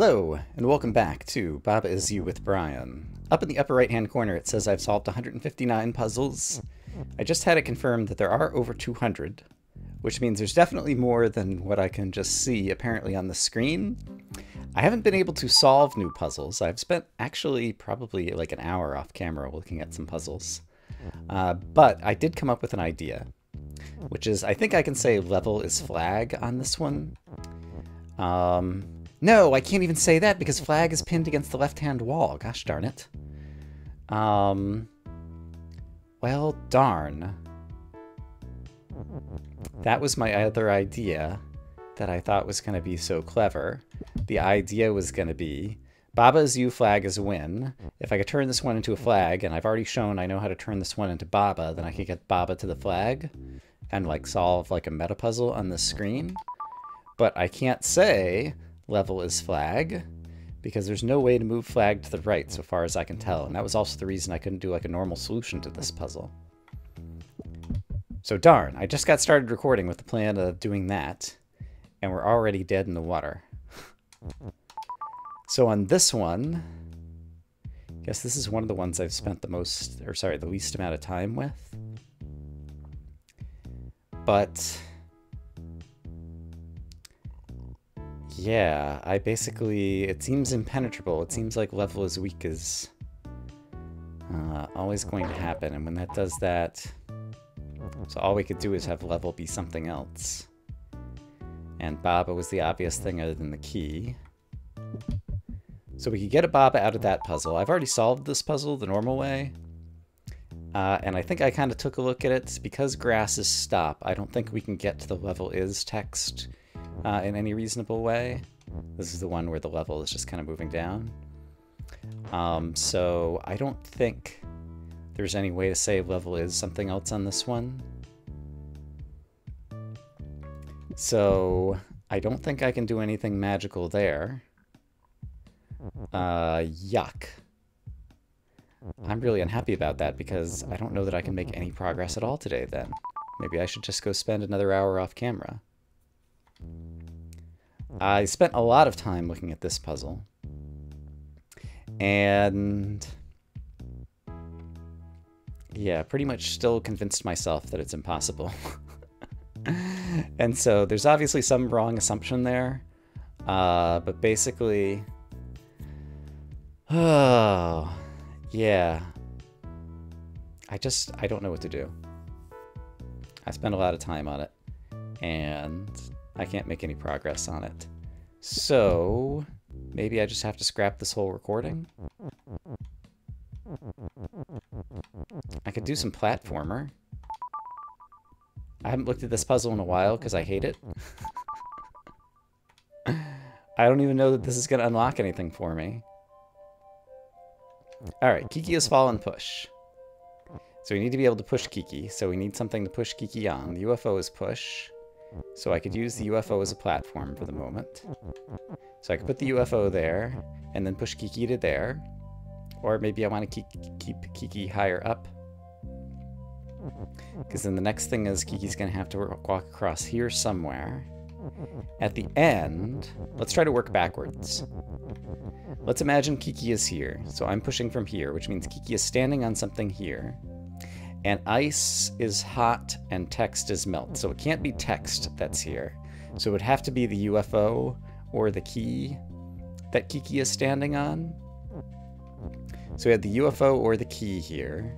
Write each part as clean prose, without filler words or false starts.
Hello, and welcome back to Baba Is You with Brian. Up in the upper right-hand corner it says I've solved 159 puzzles. I just had it confirmed that there are over 200, which means there's definitely more than what I can just see apparently on the screen. I haven't been able to solve new puzzles. I've spent actually probably like an hour off camera looking at some puzzles. But I did come up with an idea, which is I think I can say level is flag on this one. No, I can't even say that because flag is pinned against the left-hand wall. Gosh darn it. Well, darn. That was my other idea that I thought was going to be so clever. The idea was going to be Baba Is You, flag is win. If I could turn this one into a flag, and I've already shown I know how to turn this one into Baba, then I could get Baba to the flag and like solve like a meta puzzle on the screen. But I can't say level is flag because there's no way to move flag to the right so far as I can tell. And that was also the reason I couldn't do like a normal solution to this puzzle. So darn, I just got started recording with the plan of doing that and we're already dead in the water. So on this one, I guess this is one of the ones I've spent the most, or sorry, the least amount of time with. But yeah, I basically, it seems impenetrable. It seems like level is weak is always going to happen. And when that does that, so all we could do is have level be something else. And Baba was the obvious thing other than the key. So we could get a Baba out of that puzzle. I've already solved this puzzle the normal way. And I think I kind of took a look at it. Because grass is stop, I don't think we can get to the level is text in any reasonable way. This is the one where the level is just kind of moving down. So I don't think there's any way to say level is something else on this one. So I don't think I can do anything magical there. Yuck. I'm really unhappy about that because I don't know that I can make any progress at all today then. Maybe I should just go spend another hour off camera. I spent a lot of time looking at this puzzle. And yeah, pretty much still convinced myself that it's impossible. And so there's obviously some wrong assumption there. But basically, oh, yeah. I don't know what to do. I spent a lot of time on it, and I can't make any progress on it. So maybe I just have to scrap this whole recording. I could do some platformer. I haven't looked at this puzzle in a while because I hate it. I don't even know that this is going to unlock anything for me. Alright, Kiki has fallen push. So we need to be able to push Kiki. So we need something to push Kiki on. The UFO is push. So I could use the UFO as a platform for the moment. So I could put the UFO there and then push Kiki to there. Or maybe I want to keep Kiki higher up. Because then the next thing is Kiki's going to have to walk across here somewhere. At the end, let's try to work backwards. Let's imagine Kiki is here. So I'm pushing from here, which means Kiki is standing on something here. And ice is hot and text is melt. So it can't be text that's here. So it would have to be the UFO or the key that Kiki is standing on. So we had the UFO or the key here.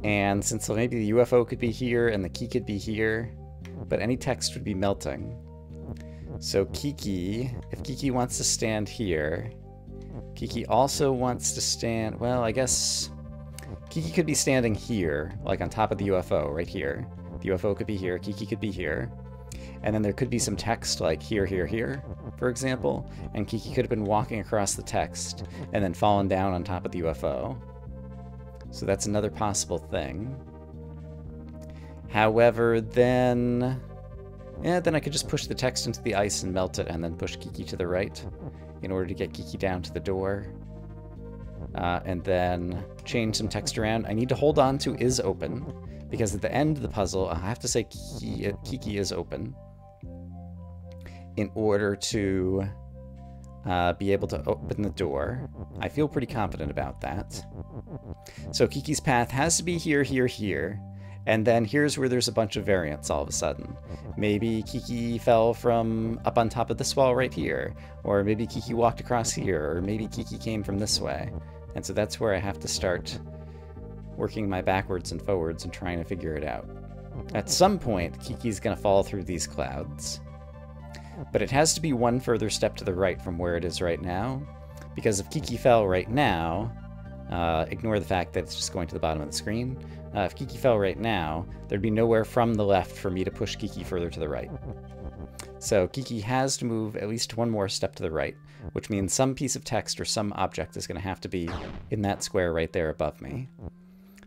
And since maybe the UFO could be here and the key could be here, but any text would be melting. So Kiki, if Kiki wants to stand here, Kiki also wants to stand, well, I guess Kiki could be standing here, like on top of the UFO, right here. The UFO could be here, Kiki could be here. And then there could be some text like here, here, here, for example. And Kiki could have been walking across the text and then fallen down on top of the UFO. So that's another possible thing. However, then I could just push the text into the ice and melt it and then push Kiki to the right in order to get Kiki down to the door. And then change some text around. I need to hold on to is open because at the end of the puzzle, I have to say Kiki is open. in order to be able to open the door. I feel pretty confident about that. So Kiki's path has to be here, here, here. And then here's where there's a bunch of variants all of a sudden. Maybe Kiki fell from up on top of this wall right here. Or maybe Kiki walked across here. Or maybe Kiki came from this way. And so that's where I have to start working my backwards and forwards and trying to figure it out. At some point, Kiki's going to fall through these clouds. But it has to be one further step to the right from where it is right now. Because if Kiki fell right now, ignore the fact that it's just going to the bottom of the screen. If Kiki fell right now, there'd be nowhere from the left for me to push Kiki further to the right. So Kiki has to move at least one more step to the right, which means some piece of text or some object is going to have to be in that square right there above me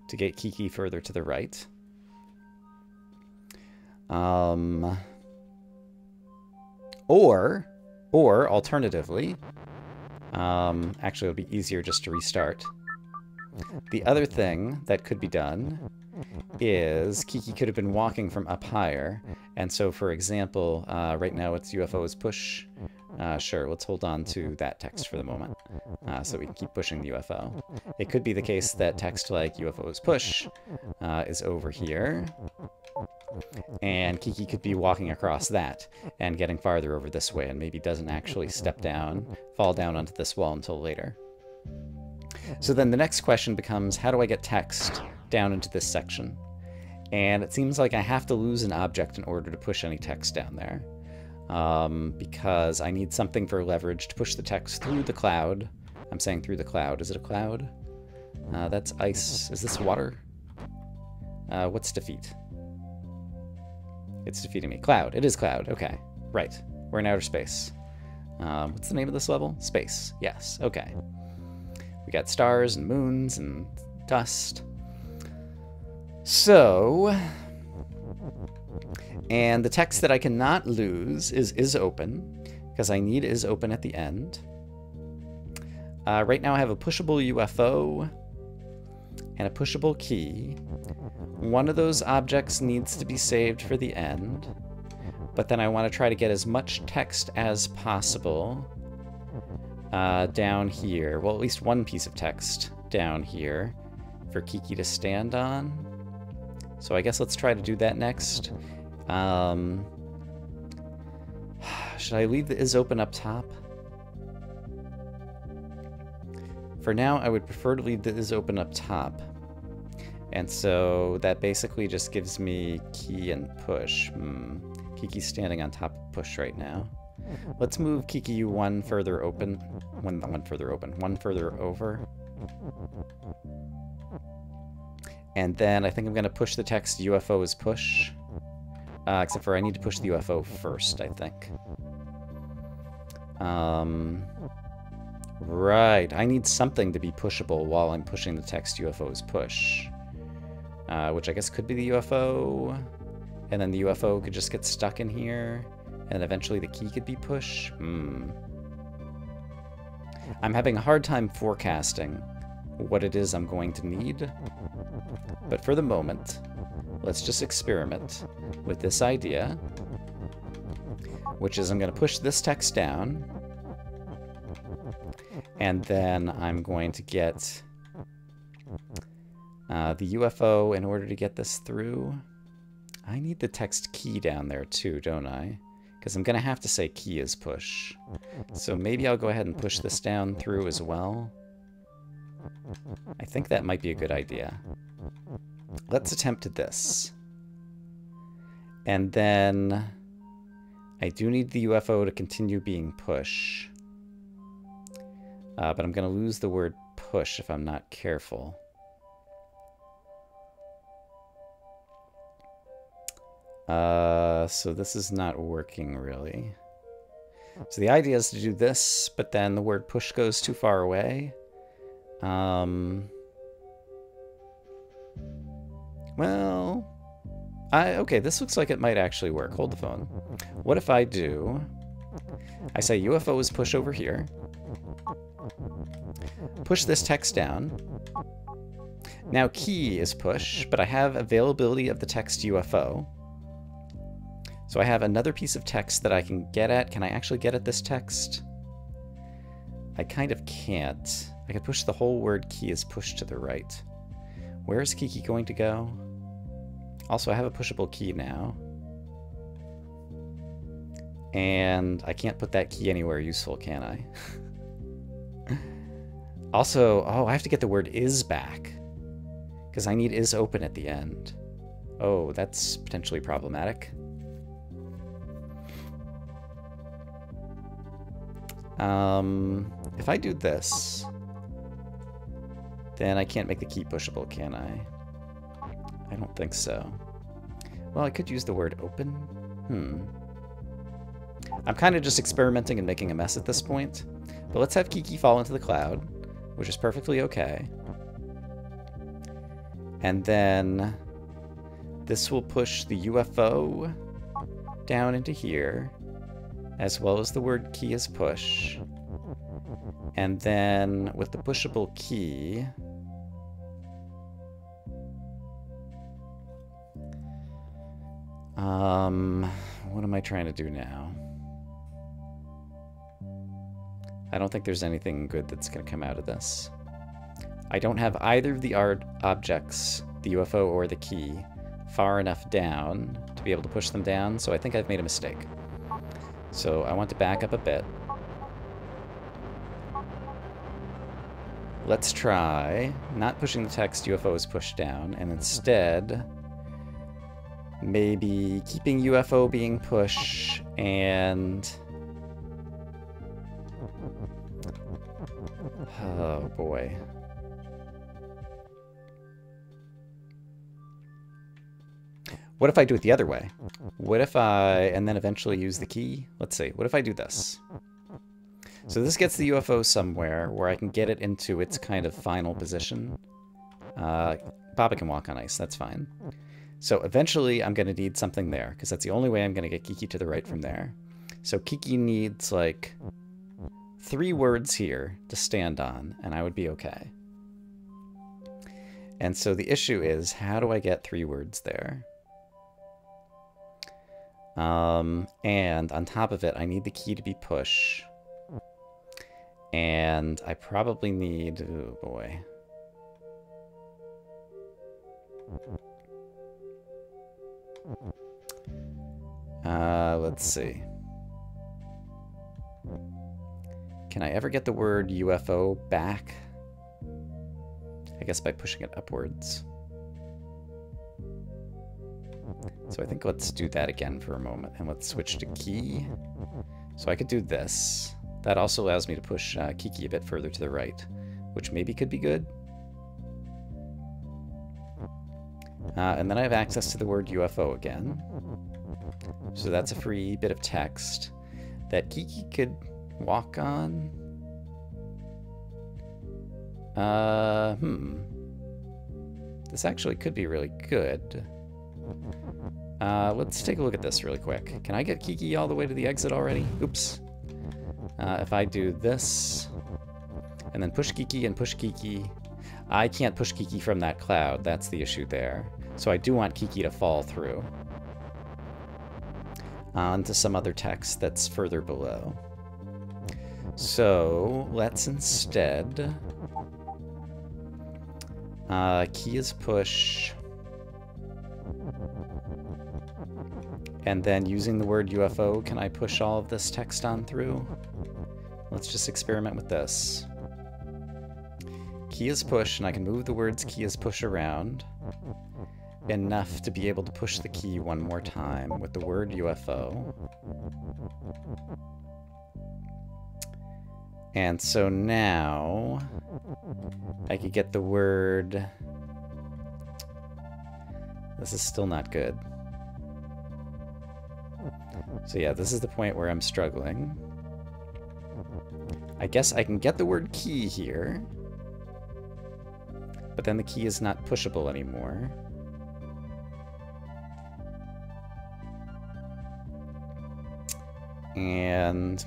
to get Kiki further to the right. Or alternatively, actually it'll be easier just to restart. The other thing that could be done is Kiki could have been walking from up higher. And so, for example, right now it's UFO is push. Sure, let's hold on to that text for the moment so we can keep pushing the UFO. It could be the case that text like UFO is push is over here. And Kiki could be walking across that and getting farther over this way and maybe doesn't actually step down, fall down onto this wall until later. So then the next question becomes, how do I get text down into this section? And it seems like I have to lose an object in order to push any text down there. Because I need something for leverage to push the text through the cloud. I'm saying through the cloud. Is it a cloud? That's ice. Is this water? What's defeat? It's defeating me. Cloud. It is cloud. Okay. Right. We're in outer space. What's the name of this level? Space. Yes. Okay. We got stars and moons and dust. So, and the text that I cannot lose is open, because I need is open at the end. Right now I have a pushable UFO and a pushable key. One of those objects needs to be saved for the end, but then I want to try to get as much text as possible down here. Well, at least one piece of text down here for Kiki to stand on. So I guess let's try to do that next. Should I leave the is open up top? For now, I would prefer to leave the is open up top. And so that basically just gives me key and push. Kiki's standing on top of push right now. Let's move Kiki one further open. One further over. And then I think I'm going to push the text UFO is push. Except for I need to push the UFO first, I think. Right. I need something to be pushable while I'm pushing the text UFO is push. Which I guess could be the UFO. And then the UFO could just get stuck in here. And eventually the key could be push. I'm having a hard time forecasting what it is I'm going to need. But for the moment, let's just experiment with this idea, which is I'm going to push this text down, and then I'm going to get the UFO in order to get this through. I need the text key down there too, don't I? Because I'm going to have to say key is push. So maybe I'll go ahead and push this down through as well. I think that might be a good idea. Let's attempt this. And then I do need the UFO to continue being push. But I'm going to lose the word push if I'm not careful. So this is not working really. So the idea is to do this, but then the word push goes too far away. Well, okay, this looks like it might actually work. Hold the phone. What if I say UFO is push over here. Push this text down. Now key is push, but I have availability of the text UFO. So I have another piece of text that I can get at. Can I actually get at this text? I kind of can't. I could push the whole word key is pushed to the right. Where is Kiki going to go? Also, I have a pushable key now. And I can't put that key anywhere useful, can I? Also, oh, I have to get the word is back. Because I need is open at the end. Oh, that's potentially problematic. If I do this, then I can't make the key pushable, can I? I don't think so. Well, I could use the word open. I'm kind of just experimenting and making a mess at this point. But let's have Kiki fall into the cloud, which is perfectly okay. And then this will push the UFO down into here, as well as the word key is push. And then with the pushable key, what am I trying to do now? I don't think there's anything good that's going to come out of this. I don't have either of the objects, the UFO or the key, far enough down to be able to push them down, so I think I've made a mistake. So I want to back up a bit. Let's try not pushing the text UFO is pushed down, and instead maybe keeping UFO being push and... oh boy. What if I do it the other way? What if and then eventually use the key? Let's see, what if I do this? So this gets the UFO somewhere where I can get it into its kind of final position. Baba can walk on ice, that's fine. So eventually I'm going to need something there, because that's the only way I'm going to get Kiki to the right from there. So Kiki needs, like, 3 words here to stand on, and I would be okay. And so the issue is, how do I get 3 words there? And on top of it, I need the key to be push. And I probably need... oh boy. Let's see. Can I ever get the word UFO back? I guess by pushing it upwards. So I think let's do that again for a moment, and let's switch to key. So I could do this. That also allows me to push Kiki a bit further to the right, which maybe could be good. And then I have access to the word UFO again. So that's a free bit of text that Kiki could walk on. This actually could be really good. Let's take a look at this really quick. Can I get Kiki all the way to the exit already? Oops. If I do this, and then push Kiki and push Kiki, I can't push Kiki from that cloud. That's the issue there. So I do want Kiki to fall through onto some other text that's further below. So let's instead key is push, and then using the word UFO, can I push all of this text on through? Let's just experiment with this. Key is push, and I can move the words key is push around enough to be able to push the key one more time with the word UFO. And so now I could get the word... This is still not good. So yeah, this is the point where I'm struggling. I guess I can get the word key here, but then the key is not pushable anymore. And,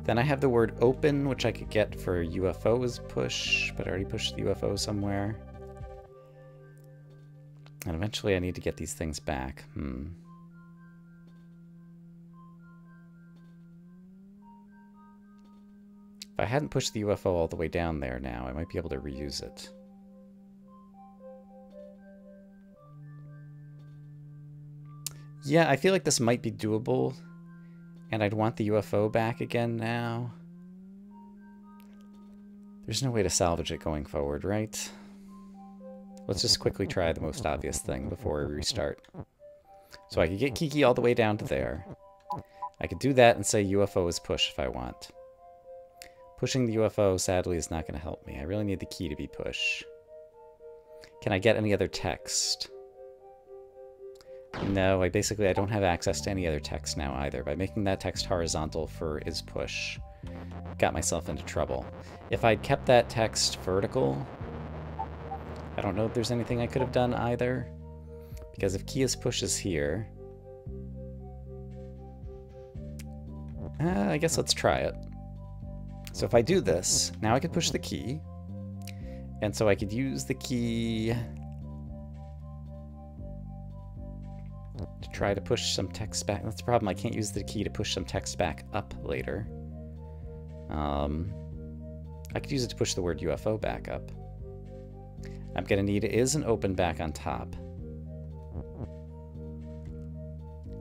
then I have the word open, which I could get for UFO as push, but I already pushed the UFO somewhere. And eventually I need to get these things back. If I hadn't pushed the UFO all the way down there now, I might be able to reuse it. Yeah, I feel like this might be doable. And I'd want the UFO back again now. There's no way to salvage it going forward, right? Let's just quickly try the most obvious thing before we restart. So I could get Kiki all the way down to there. I could do that and say UFO is push if I want. Pushing the UFO, sadly, is not going to help me. I really need the key to be push. Can I get any other text? No, I don't have access to any other text now either. By making that text horizontal for is push, got myself into trouble. If I'd kept that text vertical, I don't know if there's anything I could have done either. Because if key is push is here, I guess let's try it. So if I do this, now I could push the key. And so I could use the key to try to push some text back. That's the problem. I can't use the key to push some text back up later. I could use it to push the word UFO back up. I'm going to need is and open back on top.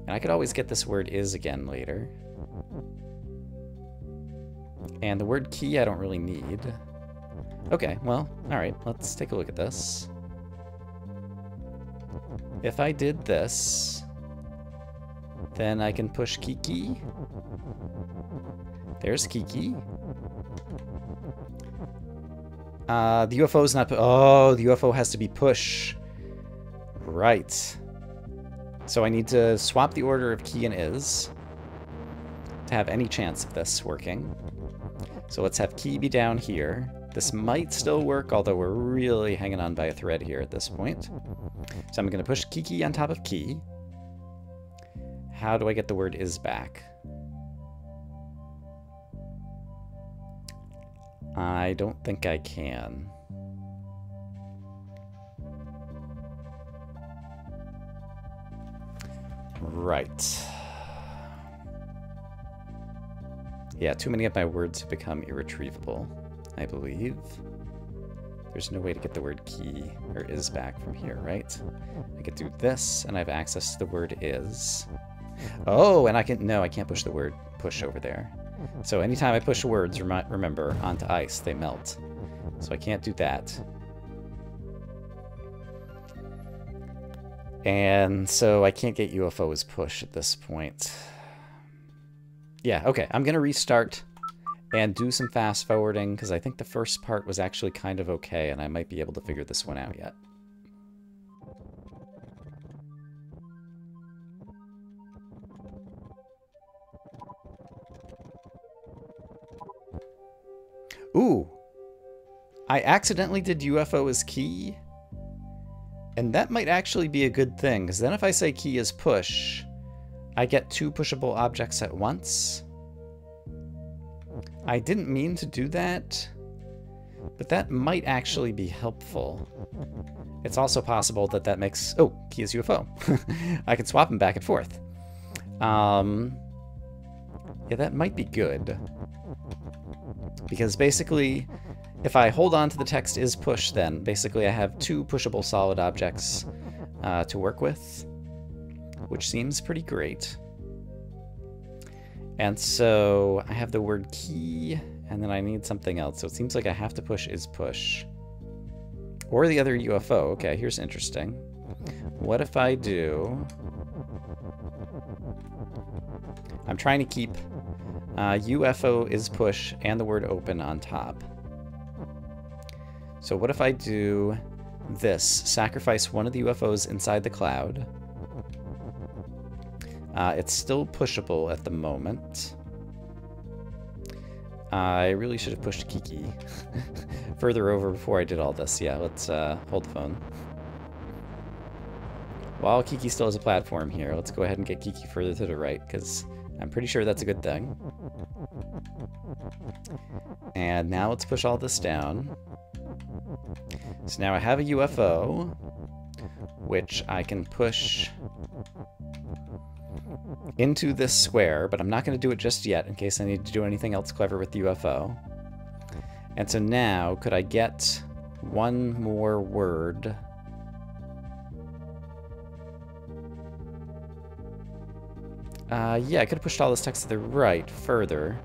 And I could always get this word is again later. And the word key I don't really need. Okay, well, alright, let's take a look at this. If I did this, then I can push Kiki. There's Kiki. The UFO is not... Oh, the UFO has to be push. Right. So I need to swap the order of key and is to have any chance of this working. So let's have key be down here. This might still work, although we're really hanging on by a thread here at this point. So I'm going to push Kiki on top of key. How do I get the word is back? I don't think I can. Right. Yeah, too many of my words have become irretrievable, I believe. There's no way to get the word key or is back from here, right? I could do this, and I have access to the word is. Oh, and I can't push the word push over there. So anytime I push words, remember, onto ice, they melt. So I can't do that. And so I can't get UFO as push at this point. Yeah, okay, I'm going to restart and do some fast forwarding, because I think the first part was actually kind of okay, and I might be able to figure this one out yet. Ooh, I accidentally did UFO as key, and that might actually be a good thing, because then if I say key is push, I get two pushable objects at once. I didn't mean to do that, but that might actually be helpful. It's also possible that that makes... Oh, key is UFO. I can swap them back and forth. Yeah, that might be good. Because basically, if I hold on to the text is push, then basically I have two pushable solid objects to work with, which seems pretty great. And so I have the word key, and then I need something else. So it seems like I have to push is push. Or the other UFO. Okay, here's interesting. What if I do... I'm trying to keep UFO is push and the word open on top. So what if I do this? Sacrifice one of the UFOs inside the cloud. It's still pushable at the moment. I really should have pushed Kiki further over before I did all this. Yeah, let's hold the phone. While Kiki still has a platform here, let's go ahead and get Kiki further to the right, because I'm pretty sure that's a good thing. And now let's push all this down. So now I have a UFO. which I can push into this square, but I'm not going to do it just yet in case I need to do anything else clever with the UFO. And so now, could I get one more word? Yeah, I could have pushed all this text to the right further.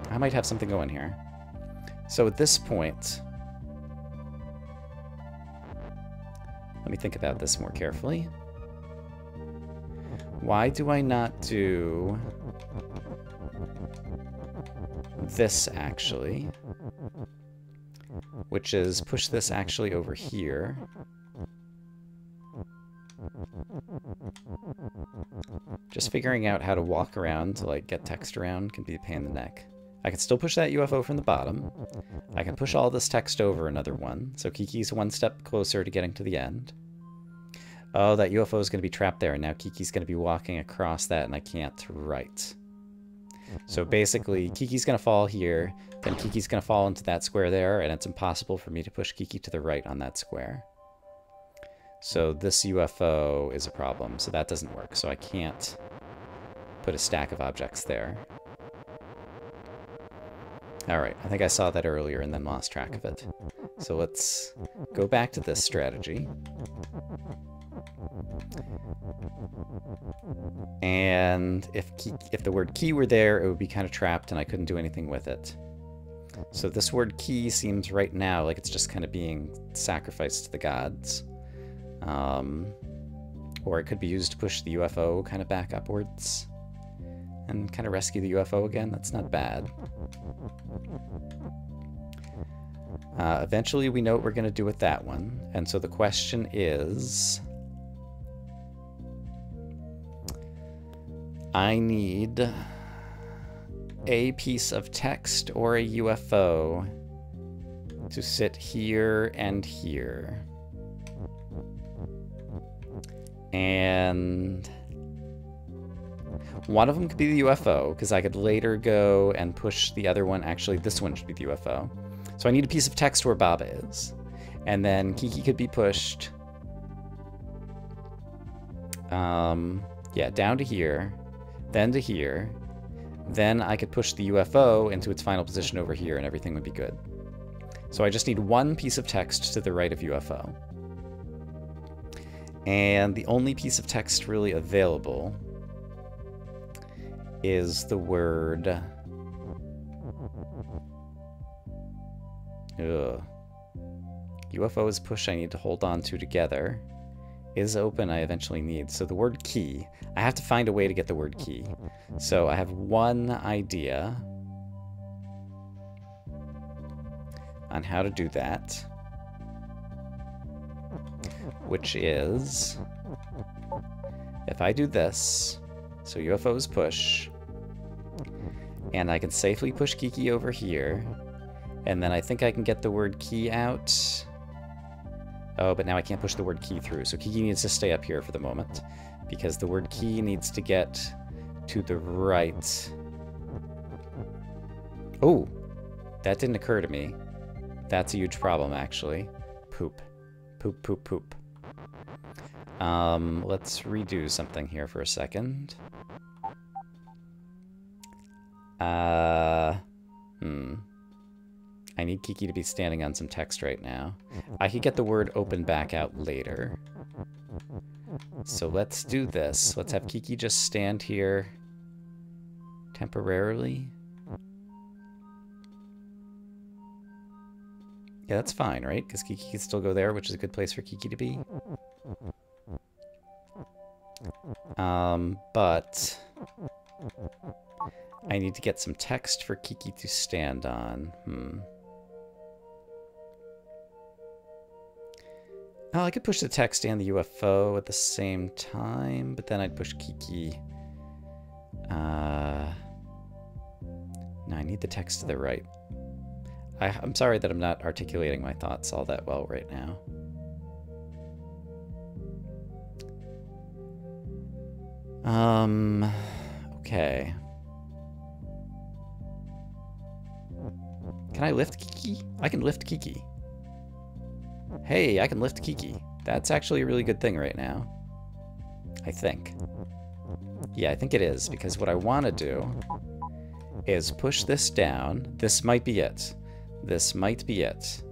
I might have something going here. So at this point, let me think about this more carefully. Why do I not do this, actually? Which is push this actually over here. Just figuring out how to walk around to, like, get text around can be a pain in the neck. I can still push that UFO from the bottom. I can push all this text over another one, so Kiki's one step closer to getting to the end. Oh, that UFO is going to be trapped there, and now Kiki's going to be walking across that, and I can't write. So basically, Kiki's going to fall here, then Kiki's going to fall into that square there, and it's impossible for me to push Kiki to the right on that square. So this UFO is a problem, so that doesn't work. So I can't put a stack of objects there. Alright, I think I saw that earlier and then lost track of it. So let's go back to this strategy. And if the word key were there, it would be kind of trapped and I couldn't do anything with it. So this word key seems right now like it's just kind of being sacrificed to the gods. Or it could be used to push the UFO kind of back upwards and kind of rescue the UFO again. That's not bad. Eventually we know what we're going to do with that one. And so the question is, I need a piece of text or a UFO to sit here and here. And one of them could be the UFO, because I could later go and push the other one. Actually, this one should be the UFO. So I need a piece of text where Baba is. And then Kiki could be pushed. Yeah, down to here. Then to here. Then I could push the UFO into its final position over here and everything would be good. So I just need one piece of text to the right of UFO. And the only piece of text really available is the word... Ugh. UFO is push I need to hold on to together. Is open I eventually need. So the word key. I have to find a way to get the word key. So I have one idea on how to do that. Which is, if I do this, so UFO is push, and I can safely push Kiki over here, and then I think I can get the word key out. Oh, but now I can't push the word key through, so Kiki needs to stay up here for the moment, because the word key needs to get to the right. Oh, that didn't occur to me. That's a huge problem, actually. Poop. Poop, poop, poop. Let's redo something here for a second. I need Kiki to be standing on some text right now. I could get the word open back out later. So let's do this. Let's have Kiki just stand here temporarily. Yeah, that's fine, right? Because Kiki can still go there, which is a good place for Kiki to be. But I need to get some text for Kiki to stand on. Oh, I could push the text and the UFO at the same time, but then I'd push Kiki. No, I need the text to the right. I'm sorry that I'm not articulating my thoughts all that well right now. Okay. Can I lift Kiki? I can lift Kiki. Hey, I can lift Kiki. That's actually a really good thing right now. I think. Yeah, I think it is, because what I want to do is push this down. This might be it. This might be it.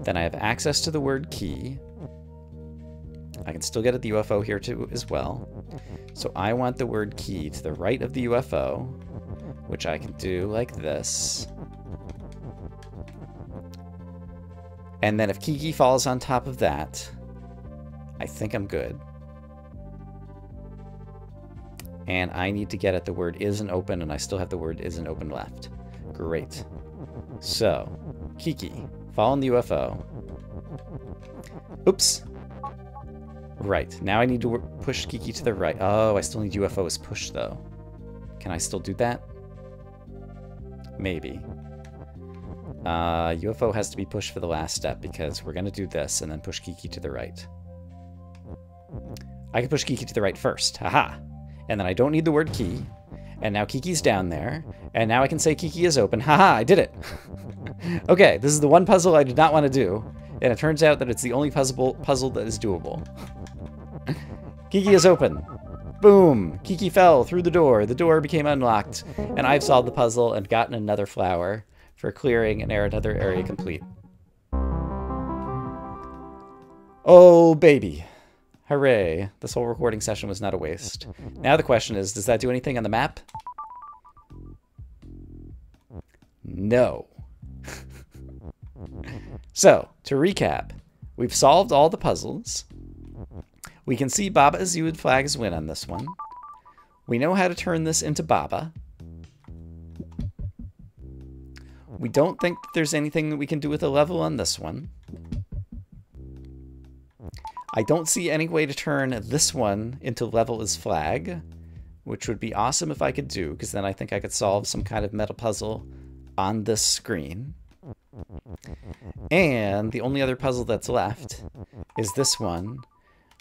Then I have access to the word key. I can still get at the UFO here too as well. So I want the word key to the right of the UFO, which I can do like this. And then if Kiki falls on top of that, I think I'm good. And I need to get at the word isn't open, and I still have the word isn't open left. Great. So, Kiki, fall on the UFO. Oops. Right, now I need to push Kiki to the right. Oh, I still need UFO as push, though. Can I still do that? Maybe. UFO has to be pushed for the last step, because we're going to do this and then push Kiki to the right. I can push Kiki to the right first. Haha. And then I don't need the word key. And now Kiki's down there. And now I can say Kiki is open. Haha, I did it. Okay, this is the one puzzle I did not want to do. And it turns out that it's the only puzzle that is doable. Kiki is open. Boom! Kiki fell through the door. The door became unlocked. And I've solved the puzzle and gotten another flower for clearing another area complete. Oh, baby. Hooray. This whole recording session was not a waste. Now the question is, does that do anything on the map? No. So, to recap, we've solved all the puzzles. We can see Baba Azul flags win on this one. We know how to turn this into Baba. We don't think that there's anything that we can do with a level on this one. I don't see any way to turn this one into level as flag, which would be awesome if I could do, because then I think I could solve some kind of meta puzzle on this screen. And the only other puzzle that's left is this one,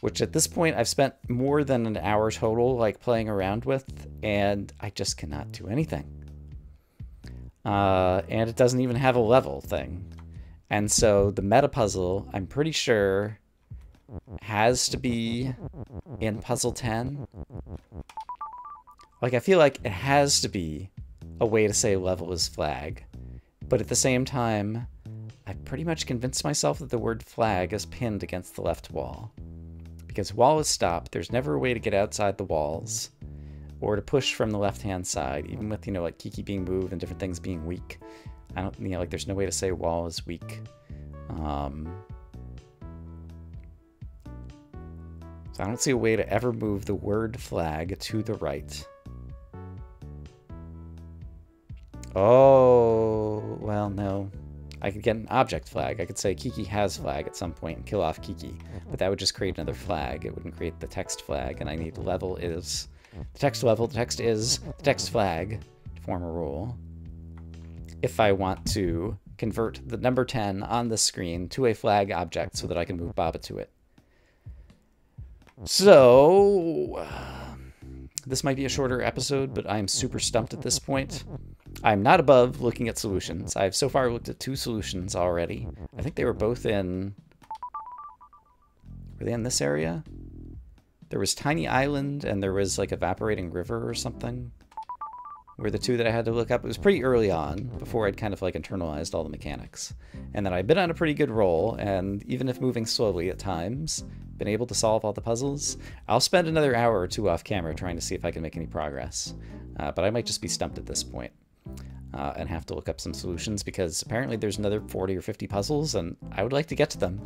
which at this point I've spent more than an hour total like playing around with, and I just cannot do anything. And it doesn't even have a level thing. And so the meta puzzle, I'm pretty sure, has to be in puzzle 10. Like, I feel like it has to be a way to say level is flag. But at the same time, I pretty much convinced myself that the word flag is pinned against the left wall. Because wall is stopped, there's never a way to get outside the walls. Or to push from the left-hand side, even with, you know, like Kiki being moved and different things being weak. I don't, you know, like there's no way to say wall is weak. So I don't see a way to ever move the word flag to the right. Oh, well, no. I could get an object flag. I could say Kiki has flag at some point and kill off Kiki. But that would just create another flag. It wouldn't create the text flag, and I need level is... The text level, the text is, the text flag to form a rule. If I want to convert the number 10 on the screen to a flag object so that I can move Baba to it. So, this might be a shorter episode, but I'm super stumped at this point. I'm not above looking at solutions. I've so far looked at 2 solutions already. I think they were both in... Were they in this area? There was Tiny Island, and there was like Evaporating River or something. Were the 2 that I had to look up. It was pretty early on, before I'd kind of like internalized all the mechanics. And then I've been on a pretty good roll, and even if moving slowly at times, been able to solve all the puzzles. I'll spend another hour or 2 off camera trying to see if I can make any progress. But I might just be stumped at this point. And have to look up some solutions, because apparently there's another 40 or 50 puzzles, and I would like to get to them.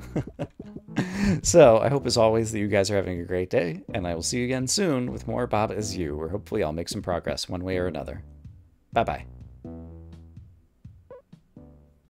So, I hope as always that you guys are having a great day, and I will see you again soon with more Baba Is You, where hopefully I'll make some progress one way or another. Bye-bye.